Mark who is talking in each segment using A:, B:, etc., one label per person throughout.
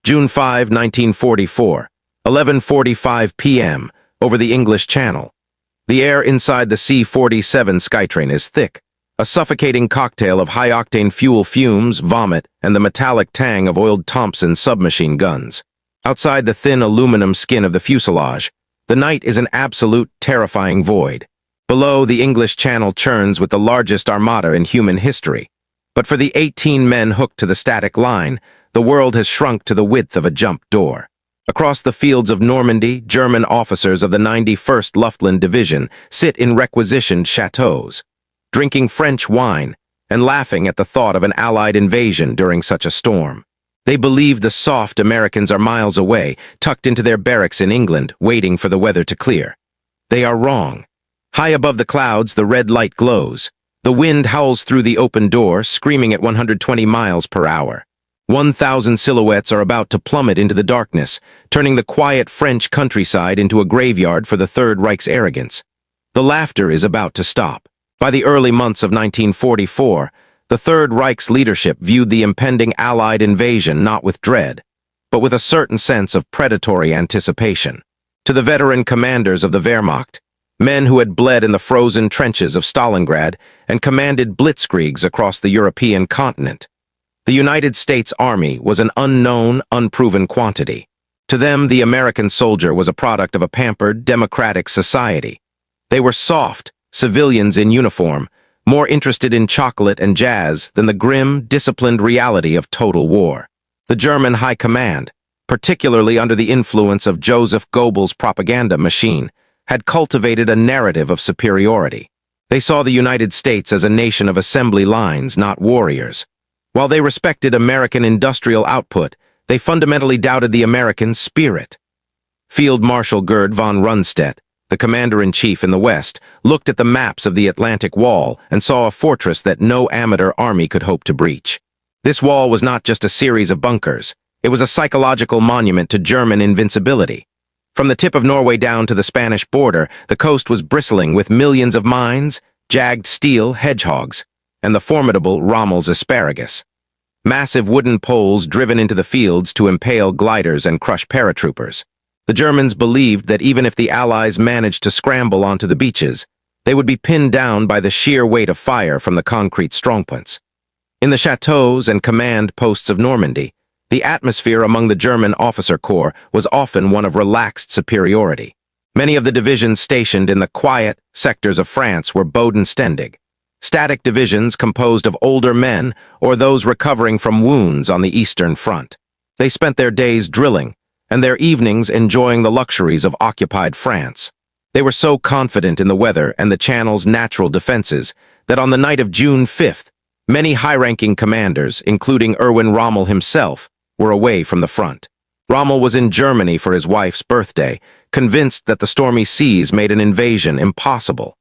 A: June 5, 1944, 11:45 p.m., over the English Channel. The air inside the C-47 Skytrain is thick, a suffocating cocktail of high-octane fuel fumes, vomit, and the metallic tang of oiled Thompson submachine guns. Outside the thin aluminum skin of the fuselage, the night is an absolute, terrifying void. Below, the English Channel churns with the largest armada in human history. But for the 18 men hooked to the static line, the world has shrunk to the width of a jump door. Across the fields of Normandy, German officers of the 91st Luftland Division sit in requisitioned chateaus, drinking French wine and laughing at the thought of an Allied invasion during such a storm. They believe the soft Americans are miles away, tucked into their barracks in England, waiting for the weather to clear. They are wrong. High above the clouds, the red light glows. The wind howls through the open door, screaming at 120 miles per hour. 1,000 silhouettes are about to plummet into the darkness, turning the quiet French countryside into a graveyard for the Third Reich's arrogance. The laughter is about to stop. By the early months of 1944, the Third Reich's leadership viewed the impending Allied invasion not with dread, but with a certain sense of predatory anticipation. To the veteran commanders of the Wehrmacht, men who had bled in the frozen trenches of Stalingrad and commanded blitzkriegs across the European continent, the United States Army was an unknown, unproven quantity. To them, the American soldier was a product of a pampered, democratic society. They were soft, civilians in uniform, more interested in chocolate and jazz than the grim, disciplined reality of total war. The German High Command, particularly under the influence of Joseph Goebbels' propaganda machine, had cultivated a narrative of superiority. They saw the United States as a nation of assembly lines, not warriors. While they respected American industrial output, they fundamentally doubted the American spirit. Field Marshal Gerd von Rundstedt, the commander-in-chief in the West, looked at the maps of the Atlantic Wall and saw a fortress that no amateur army could hope to breach. This wall was not just a series of bunkers. It was a psychological monument to German invincibility. From the tip of Norway down to the Spanish border, the coast was bristling with millions of mines, jagged steel hedgehogs, and the formidable Rommel's asparagus. Massive wooden poles driven into the fields to impale gliders and crush paratroopers. The Germans believed that even if the Allies managed to scramble onto the beaches, they would be pinned down by the sheer weight of fire from the concrete strongpoints. In the chateaux and command posts of Normandy, the atmosphere among the German officer corps was often one of relaxed superiority. Many of the divisions stationed in the quiet sectors of France were bodenständig, static divisions composed of older men or those recovering from wounds on the Eastern Front. They spent their days drilling, and their evenings enjoying the luxuries of occupied France. They were so confident in the weather and the Channel's natural defenses that on the night of June 5th, many high-ranking commanders, including Erwin Rommel himself, were away from the front. Rommel was in Germany for his wife's birthday, convinced that the stormy seas made an invasion impossible.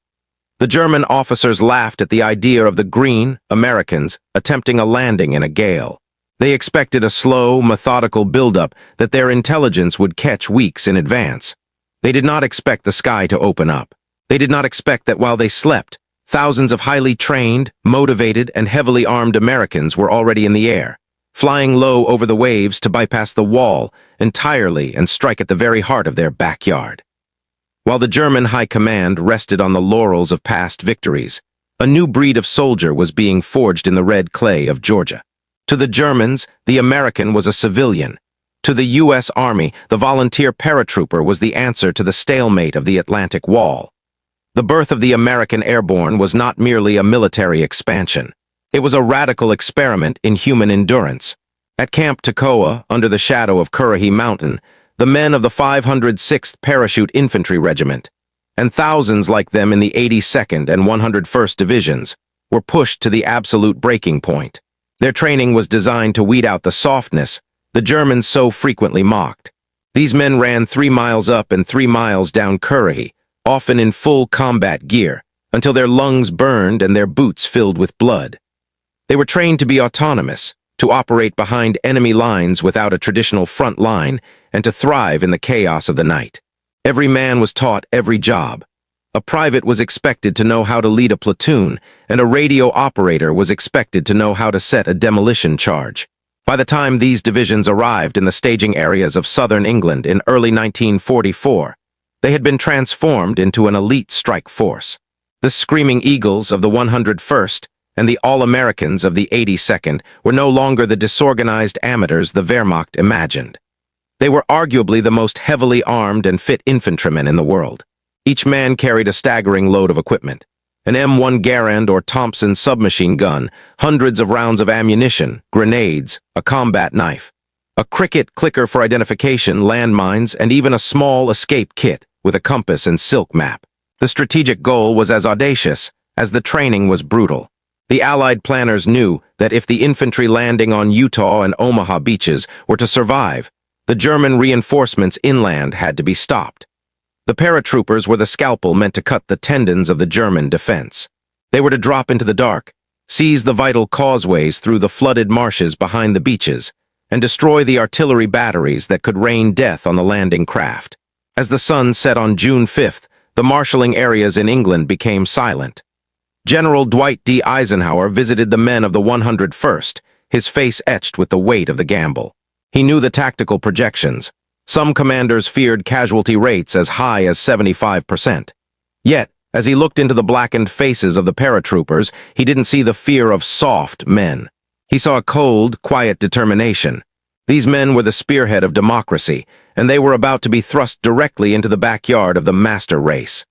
A: The German officers laughed at the idea of the green Americans attempting a landing in a gale. They expected a slow, methodical buildup that their intelligence would catch weeks in advance. They did not expect the sky to open up. They did not expect that while they slept, thousands of highly trained, motivated, and heavily armed Americans were already in the air, flying low over the waves to bypass the wall entirely and strike at the very heart of their backyard. While the German High Command rested on the laurels of past victories, a new breed of soldier was being forged in the red clay of Georgia. To the Germans, the American was a civilian. To the U.S. Army, the volunteer paratrooper was the answer to the stalemate of the Atlantic Wall. The birth of the American airborne was not merely a military expansion. It was a radical experiment in human endurance. At Camp Toccoa, under the shadow of Currahee Mountain, the men of the 506th Parachute Infantry Regiment, and thousands like them in the 82nd and 101st Divisions, were pushed to the absolute breaking point. Their training was designed to weed out the softness the Germans so frequently mocked. These men ran 3 miles up and 3 miles down Currahee, often in full combat gear, until their lungs burned and their boots filled with blood. They were trained to be autonomous, to operate behind enemy lines without a traditional front line, and to thrive in the chaos of the night. Every man was taught every job. A private was expected to know how to lead a platoon, and a radio operator was expected to know how to set a demolition charge. By the time these divisions arrived in the staging areas of southern England in early 1944, they had been transformed into an elite strike force. The Screaming Eagles of the 101st and the All-Americans of the 82nd were no longer the disorganized amateurs the Wehrmacht imagined. They were arguably the most heavily armed and fit infantrymen in the world. Each man carried a staggering load of equipment: an M1 Garand or Thompson submachine gun, hundreds of rounds of ammunition, grenades, a combat knife, a cricket clicker for identification, landmines, and even a small escape kit with a compass and silk map. The strategic goal was as audacious as the training was brutal. The Allied planners knew that if the infantry landing on Utah and Omaha beaches were to survive, the German reinforcements inland had to be stopped. The paratroopers were the scalpel meant to cut the tendons of the German defense. They were to drop into the dark, seize the vital causeways through the flooded marshes behind the beaches, and destroy the artillery batteries that could rain death on the landing craft. As the sun set on June 5th, the marshalling areas in England became silent. General Dwight D. Eisenhower visited the men of the 101st, his face etched with the weight of the gamble. He knew the tactical projections. Some commanders feared casualty rates as high as 75%. Yet, as he looked into the blackened faces of the paratroopers, he didn't see the fear of soft men. He saw a cold, quiet determination. These men were the spearhead of democracy, and they were about to be thrust directly into the backyard of the master race.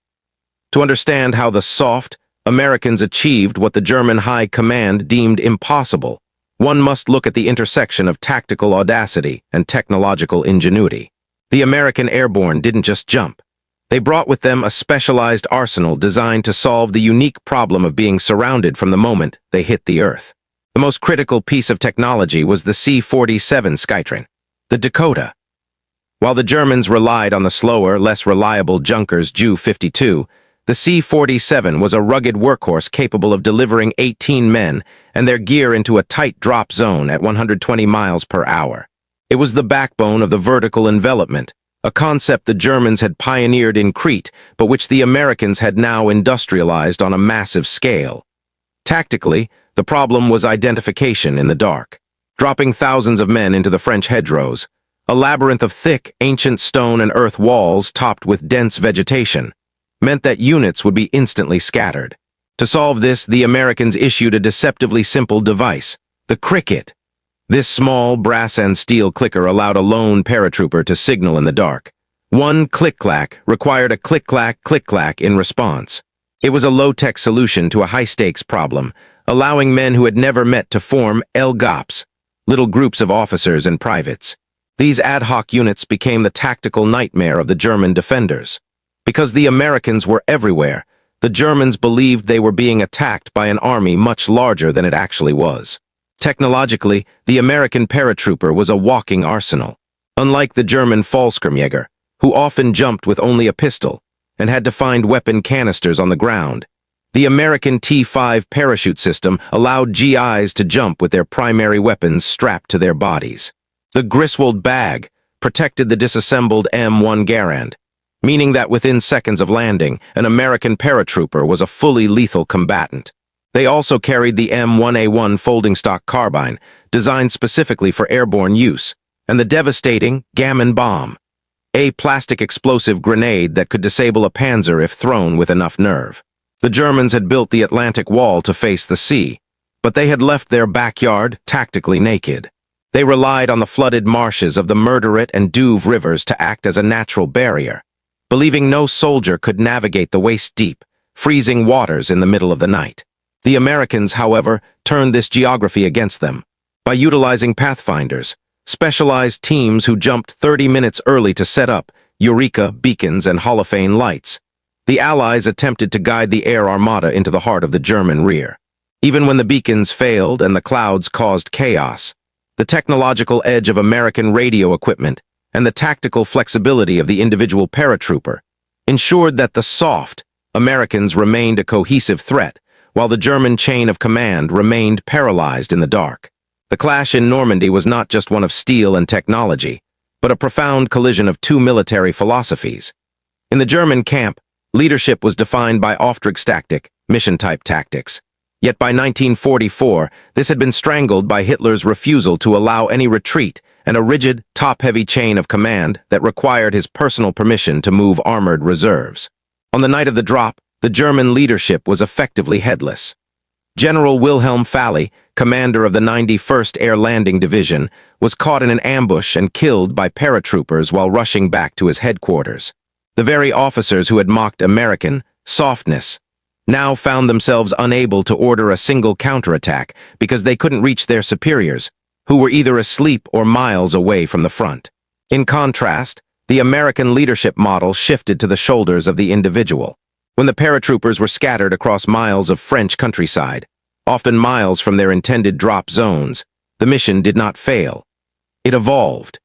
A: To understand how the soft Americans achieved what the German High Command deemed impossible, one must look at the intersection of tactical audacity and technological ingenuity. The American airborne didn't just jump. They brought with them a specialized arsenal designed to solve the unique problem of being surrounded from the moment they hit the earth. The most critical piece of technology was the C-47 Skytrain, the Dakota. While the Germans relied on the slower, less reliable Junkers Ju-52, the C-47 was a rugged workhorse capable of delivering 18 men and their gear into a tight drop zone at 120 miles per hour. It was the backbone of the vertical envelopment, a concept the Germans had pioneered in Crete, but which the Americans had now industrialized on a massive scale. Tactically, the problem was identification in the dark. Dropping thousands of men into the French hedgerows, a labyrinth of thick, ancient stone and earth walls topped with dense vegetation, meant that units would be instantly scattered. To solve this, the Americans issued a deceptively simple device, the cricket. This small brass and steel clicker allowed a lone paratrooper to signal in the dark. One click-clack required a click-clack, click-clack in response. It was a low-tech solution to a high-stakes problem, allowing men who had never met to form LGOPs, little groups of officers and privates. These ad hoc units became the tactical nightmare of the German defenders. Because the Americans were everywhere, the Germans believed they were being attacked by an army much larger than it actually was. Technologically, the American paratrooper was a walking arsenal. Unlike the German Fallschirmjäger, who often jumped with only a pistol and had to find weapon canisters on the ground, the American T-5 parachute system allowed GIs to jump with their primary weapons strapped to their bodies. The Griswold bag protected the disassembled M1 Garand, meaning that within seconds of landing, an American paratrooper was a fully lethal combatant. They also carried the M1A1 folding stock carbine, designed specifically for airborne use, and the devastating Gammon bomb, a plastic explosive grenade that could disable a panzer if thrown with enough nerve. The Germans had built the Atlantic Wall to face the sea, but they had left their backyard tactically naked. They relied on the flooded marshes of the Murderette and Douve rivers to act as a natural barrier, believing no soldier could navigate the waist-deep, freezing waters in the middle of the night. The Americans, however, turned this geography against them. By utilizing pathfinders, specialized teams who jumped 30 minutes early to set up Eureka beacons and holophane lights, the Allies attempted to guide the air armada into the heart of the German rear. Even when the beacons failed and the clouds caused chaos, the technological edge of American radio equipment and the tactical flexibility of the individual paratrooper ensured that the soft Americans remained a cohesive threat, while the German chain of command remained paralyzed in the dark. The clash in Normandy was not just one of steel and technology, but a profound collision of two military philosophies. In the German camp, leadership was defined by Auftragstaktik, mission-type tactics. Yet by 1944, this had been strangled by Hitler's refusal to allow any retreat and a rigid, top-heavy chain of command that required his personal permission to move armored reserves. On the night of the drop, the German leadership was effectively headless. General Wilhelm Falle, commander of the 91st Air Landing Division, was caught in an ambush and killed by paratroopers while rushing back to his headquarters. The very officers who had mocked American softness now found themselves unable to order a single counterattack because they couldn't reach their superiors, who were either asleep or miles away from the front. In contrast, the American leadership model shifted to the shoulders of the individual. When the paratroopers were scattered across miles of French countryside, often miles from their intended drop zones, the mission did not fail. It evolved.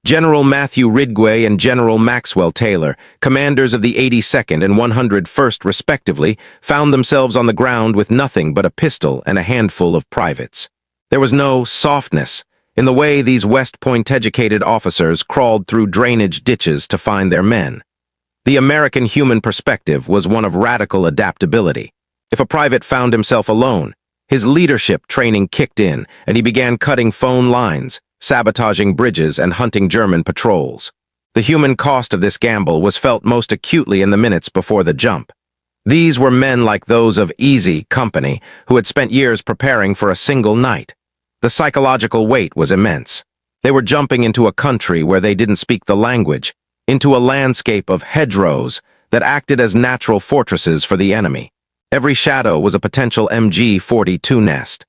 A: General Matthew Ridgway and General Maxwell Taylor, commanders of the 82nd and 101st respectively, found themselves on the ground with nothing but a pistol and a handful of privates. There was no softness in the way these West Point-educated officers crawled through drainage ditches to find their men. The American human perspective was one of radical adaptability. If a private found himself alone, his leadership training kicked in and he began cutting phone lines, sabotaging bridges, and hunting German patrols. The human cost of this gamble was felt most acutely in the minutes before the jump. These were men like those of Easy Company who had spent years preparing for a single night. The psychological weight was immense. They were jumping into a country where they didn't speak the language, into a landscape of hedgerows that acted as natural fortresses for the enemy. Every shadow was a potential MG-42 nest.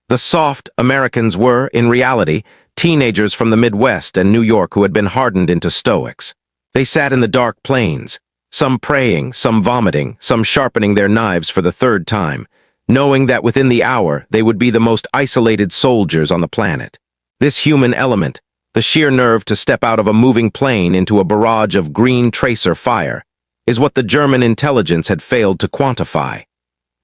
A: The soft Americans were, in reality, teenagers from the Midwest and New York who had been hardened into stoics. They sat in the dark plains, some praying, some vomiting, some sharpening their knives for the third time, knowing that within the hour they would be the most isolated soldiers on the planet. This human element, the sheer nerve to step out of a moving plane into a barrage of green tracer fire, is what the German intelligence had failed to quantify.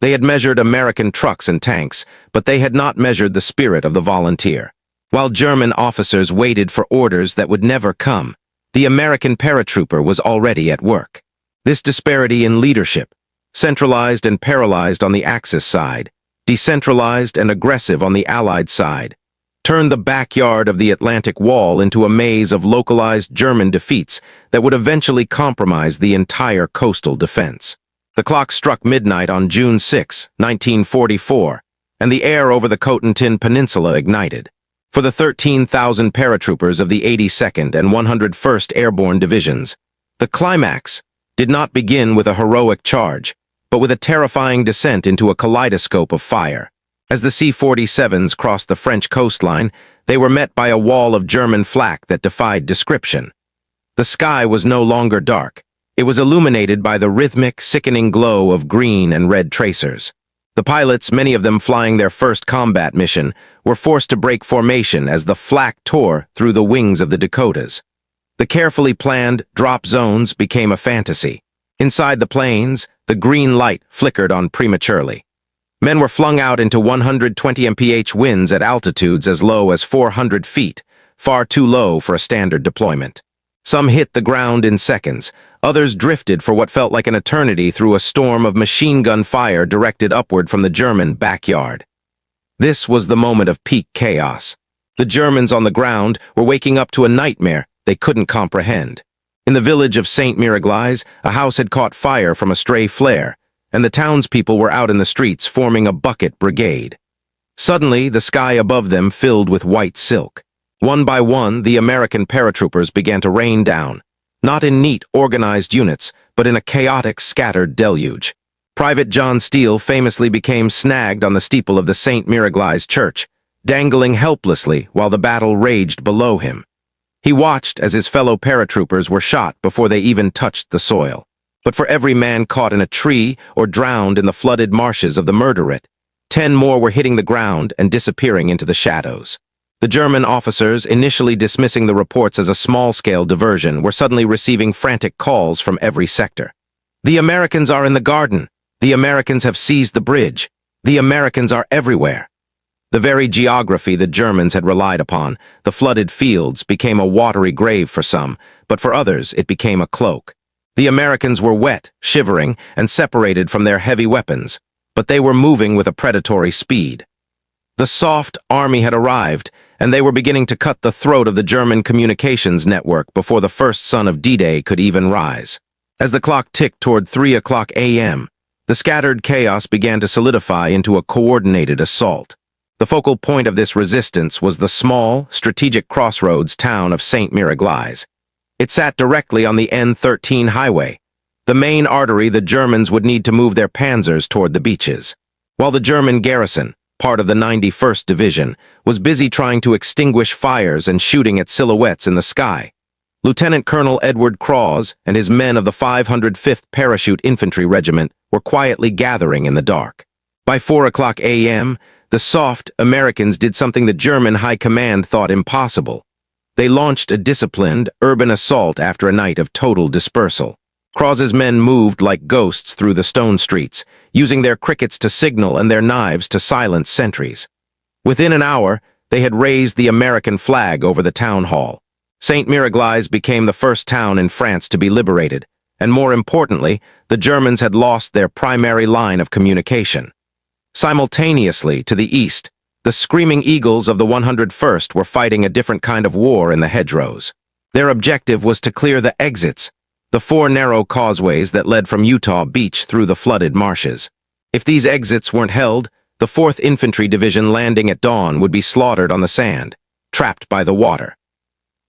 A: They had measured American trucks and tanks, but they had not measured the spirit of the volunteer. While German officers waited for orders that would never come, the American paratrooper was already at work. This disparity in leadership, centralized and paralyzed on the Axis side, decentralized and aggressive on the Allied side, turned the backyard of the Atlantic Wall into a maze of localized German defeats that would eventually compromise the entire coastal defense. The clock struck midnight on June 6, 1944, and the air over the Cotentin Peninsula ignited. For the 13,000 paratroopers of the 82nd and 101st Airborne Divisions, the climax did not begin with a heroic charge, but with a terrifying descent into a kaleidoscope of fire. As the C-47s crossed the French coastline, they were met by a wall of German flak that defied description. The sky was no longer dark. It was illuminated by the rhythmic, sickening glow of green and red tracers. The pilots, many of them flying their first combat mission, were forced to break formation as the flak tore through the wings of the Dakotas. The carefully planned drop zones became a fantasy. Inside the planes, the green light flickered on prematurely. Men were flung out into 120 mph winds at altitudes as low as 400 feet, far too low for a standard deployment. Some hit the ground in seconds. Others drifted for what felt like an eternity through a storm of machine gun fire directed upward from the German backyard. This was the moment of peak chaos. The Germans on the ground were waking up to a nightmare they couldn't comprehend. In the village of St. Miraglais, a house had caught fire from a stray flare, and the townspeople were out in the streets forming a bucket brigade. Suddenly, the sky above them filled with white silk. One by one, the American paratroopers began to rain down, not in neat, organized units, but in a chaotic, scattered deluge. Private John Steele famously became snagged on the steeple of the St. Miraglais church, dangling helplessly while the battle raged below him. He watched as his fellow paratroopers were shot before they even touched the soil. But for every man caught in a tree or drowned in the flooded marshes of the Murderette, 10 more were hitting the ground and disappearing into the shadows. The German officers, initially dismissing the reports as a small-scale diversion, were suddenly receiving frantic calls from every sector. The Americans are in the garden. The Americans have seized the bridge. The Americans are everywhere. The very geography the Germans had relied upon, the flooded fields, became a watery grave for some, but for others it became a cloak. The Americans were wet, shivering, and separated from their heavy weapons, but they were moving with a predatory speed. The soft army had arrived, and they were beginning to cut the throat of the German communications network before the first sun of D-Day could even rise. As the clock ticked toward 3 o'clock a.m., the scattered chaos began to solidify into a coordinated assault. The focal point of this resistance was the small, strategic crossroads town of St. Miraglais. It sat directly on the N13 highway, the main artery the Germans would need to move their panzers toward the beaches. While the German garrison, part of the 91st Division, was busy trying to extinguish fires and shooting at silhouettes in the sky, Lieutenant Colonel Edward Cross and his men of the 505th Parachute Infantry Regiment were quietly gathering in the dark. By 4 o'clock a.m., the soft Americans did something the German High Command thought impossible. They launched a disciplined, urban assault after a night of total dispersal. Cross's men moved like ghosts through the stone streets, using their crickets to signal and their knives to silence sentries. Within an hour, they had raised the American flag over the town hall. St. Miraglais became the first town in France to be liberated, and more importantly, the Germans had lost their primary line of communication. Simultaneously, to the east, the Screaming Eagles of the 101st were fighting a different kind of war in the hedgerows. Their objective was to clear the exits, the 4 narrow causeways that led from Utah Beach through the flooded marshes. If these exits weren't held, the 4th Infantry Division landing at dawn would be slaughtered on the sand, trapped by the water.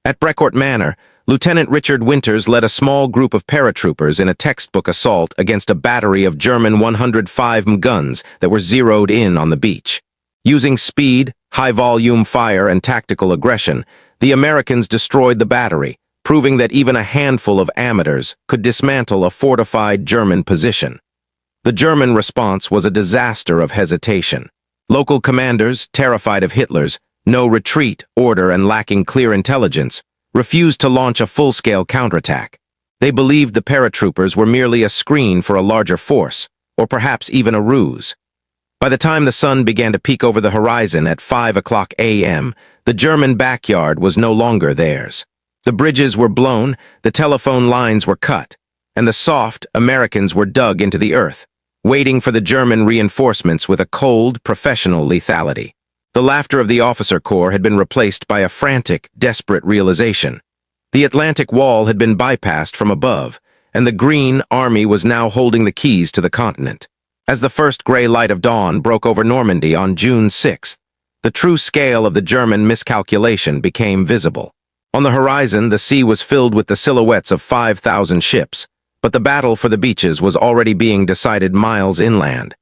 A: At Brecourt Manor, Lieutenant Richard Winters led a small group of paratroopers in a textbook assault against a battery of German 105 guns that were zeroed in on the beach. Using speed, high-volume fire, and tactical aggression, the Americans destroyed the battery, proving that even a handful of amateurs could dismantle a fortified German position. The German response was a disaster of hesitation. Local commanders, terrified of Hitler's no retreat order and lacking clear intelligence, refused to launch a full-scale counterattack. They believed the paratroopers were merely a screen for a larger force, or perhaps even a ruse. By the time the sun began to peek over the horizon at 5 o'clock a.m., the German backyard was no longer theirs. The bridges were blown, the telephone lines were cut, and the soft Americans were dug into the earth, waiting for the German reinforcements with a cold, professional lethality. The laughter of the officer corps had been replaced by a frantic, desperate realization. The Atlantic Wall had been bypassed from above, and the Green Army was now holding the keys to the continent. As the first gray light of dawn broke over Normandy on June 6th, the true scale of the German miscalculation became visible. On the horizon, the sea was filled with the silhouettes of 5,000 ships, but the battle for the beaches was already being decided miles inland.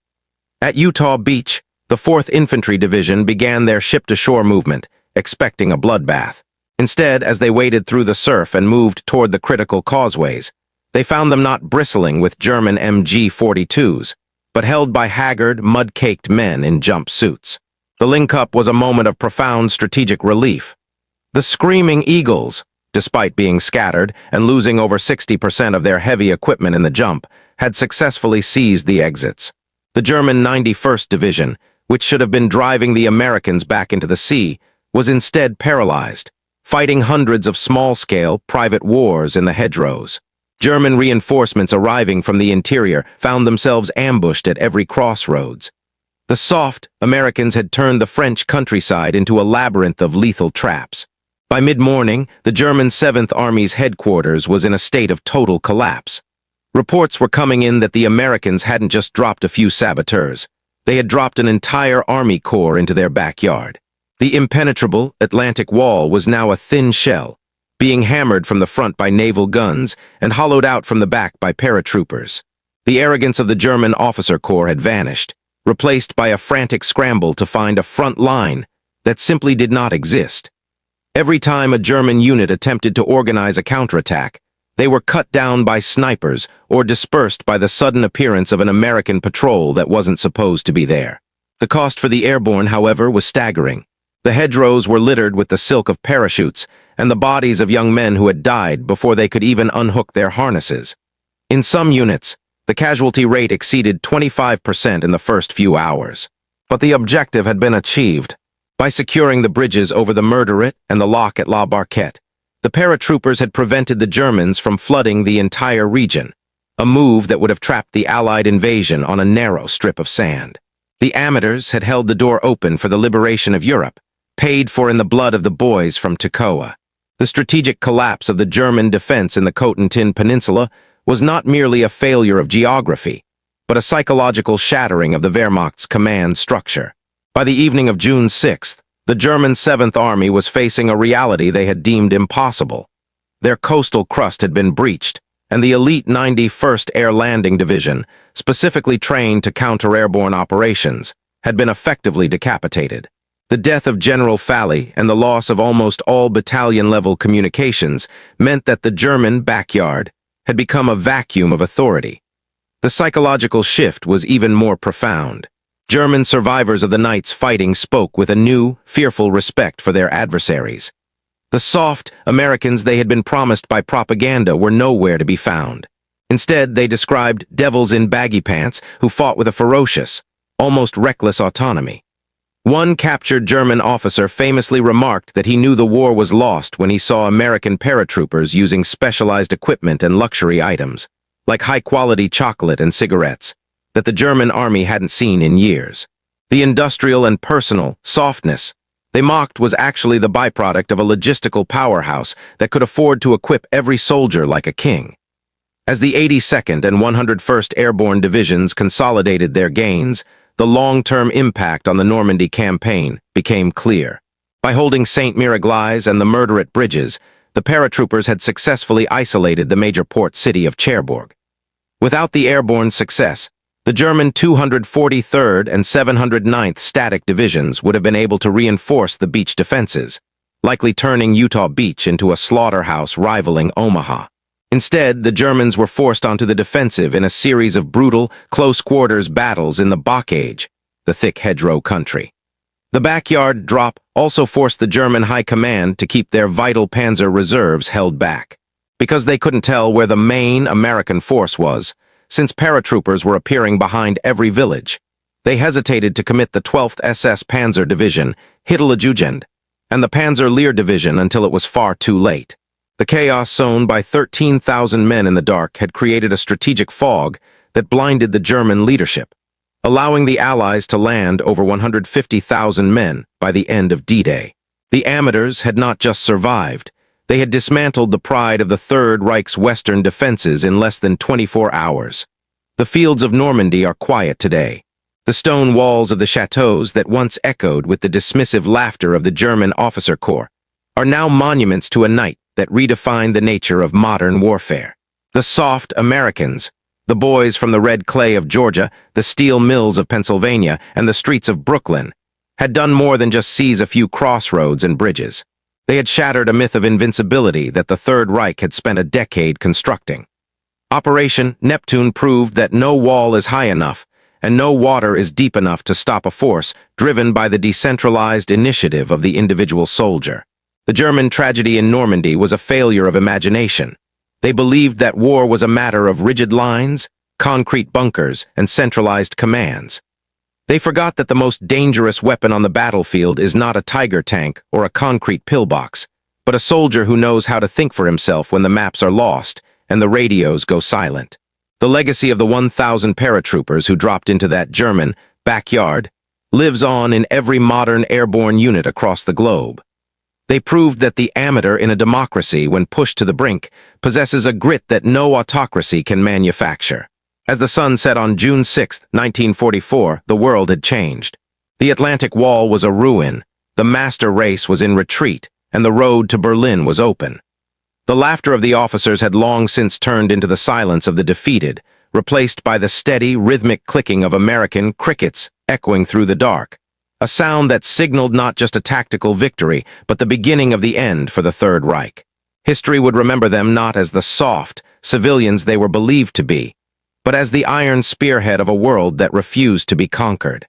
A: At Utah Beach, the 4th Infantry Division began their ship-to-shore movement, expecting a bloodbath. Instead, as they waded through the surf and moved toward the critical causeways, they found them not bristling with German MG-42s, but held by haggard, mud-caked men in jumpsuits. The link-up was a moment of profound strategic relief. The Screaming Eagles, despite being scattered and losing over 60% of their heavy equipment in the jump, had successfully seized the exits. The German 91st Division, which should have been driving the Americans back into the sea, was instead paralyzed, fighting hundreds of small-scale private wars in the hedgerows. German reinforcements arriving from the interior found themselves ambushed at every crossroads. The soft Americans had turned the French countryside into a labyrinth of lethal traps. By mid-morning, the German 7th Army's headquarters was in a state of total collapse. Reports were coming in that the Americans hadn't just dropped a few saboteurs. They had dropped an entire army corps into their backyard. The impenetrable Atlantic Wall was now a thin shell, being hammered from the front by naval guns and hollowed out from the back by paratroopers. The arrogance of the German officer corps had vanished, replaced by a frantic scramble to find a front line that simply did not exist. Every time a German unit attempted to organize a counterattack, they were cut down by snipers or dispersed by the sudden appearance of an American patrol that wasn't supposed to be there. The cost for the airborne, however, was staggering. The hedgerows were littered with the silk of parachutes and the bodies of young men who had died before they could even unhook their harnesses. In some units, the casualty rate exceeded 25% in the first few hours. But the objective had been achieved. By securing the bridges over the Murderette and the lock at La Barquette, the paratroopers had prevented the Germans from flooding the entire region. a move that would have trapped the Allied invasion on a narrow strip of sand. The amateurs had held the door open for the liberation of Europe, paid for in the blood of the boys from Toccoa. The strategic collapse of the German defense in the Cotentin Peninsula was not merely a failure of geography, but a psychological shattering of the Wehrmacht's command structure. By the evening of June 6th, the German 7th Army was facing a reality they had deemed impossible. Their coastal crust had been breached, and the elite 91st Air Landing Division, specifically trained to counter airborne operations, had been effectively decapitated. The death of General Falley and the loss of almost all battalion-level communications meant that the German backyard had become a vacuum of authority. The psychological shift was even more profound. German survivors of the night's fighting spoke with a new, fearful respect for their adversaries. The soft Americans they had been promised by propaganda were nowhere to be found. Instead, they described devils in baggy pants who fought with a ferocious, almost reckless autonomy. One captured German officer famously remarked that he knew the war was lost when he saw American paratroopers using specialized equipment and luxury items, like high-quality chocolate and cigarettes, that the German army hadn't seen in years. The industrial and personal softness they mocked was actually the byproduct of a logistical powerhouse that could afford to equip every soldier like a king. As the 82nd and 101st Airborne Divisions consolidated their gains, the long-term impact on the Normandy campaign became clear. By holding Saint-Miraglais and the Murderate bridges, the paratroopers had successfully isolated the major port city of Cherbourg. Without the airborne success, the German 243rd and 709th Static Divisions would have been able to reinforce the beach defenses, likely turning Utah Beach into a slaughterhouse rivaling Omaha. Instead, the Germans were forced onto the defensive in a series of brutal, close-quarters battles in the Bocage, the thick hedgerow country. The backyard drop also forced the German High Command to keep their vital panzer reserves held back. Because they couldn't tell where the main American force was, since paratroopers were appearing behind every village, they hesitated to commit the 12th SS Panzer Division, Hitlerjugend, and the Panzer Lehr Division until it was far too late. The chaos sown by 13,000 men in the dark had created a strategic fog that blinded the German leadership, allowing the Allies to land over 150,000 men by the end of D-Day. The amateurs had not just survived, they had dismantled the pride of the Third Reich's western defenses in less than 24 hours. The fields of Normandy are quiet today. The stone walls of the chateaus that once echoed with the dismissive laughter of the German officer corps are now monuments to a night that redefined the nature of modern warfare. The soft Americans, the boys from the red clay of Georgia, the steel mills of Pennsylvania, and the streets of Brooklyn, had done more than just seize a few crossroads and bridges. They had shattered a myth of invincibility that the Third Reich had spent a decade constructing. Operation Neptune proved that no wall is high enough, and no water is deep enough to stop a force driven by the decentralized initiative of the individual soldier. The German tragedy in Normandy was a failure of imagination. They believed that war was a matter of rigid lines, concrete bunkers, and centralized commands. They forgot that the most dangerous weapon on the battlefield is not a Tiger tank or a concrete pillbox, but a soldier who knows how to think for himself when the maps are lost and the radios go silent. The legacy of the 1,000 paratroopers who dropped into that German backyard lives on in every modern airborne unit across the globe. They proved that the amateur in a democracy, when pushed to the brink, possesses a grit that no autocracy can manufacture. As the sun set on June 6, 1944, the world had changed. The Atlantic Wall was a ruin, the master race was in retreat, and the road to Berlin was open. The laughter of the officers had long since turned into the silence of the defeated, replaced by the steady, rhythmic clicking of American crickets echoing through the dark, a sound that signaled not just a tactical victory, but the beginning of the end for the Third Reich. History would remember them not as the soft civilians they were believed to be, but as the iron spearhead of a world that refused to be conquered.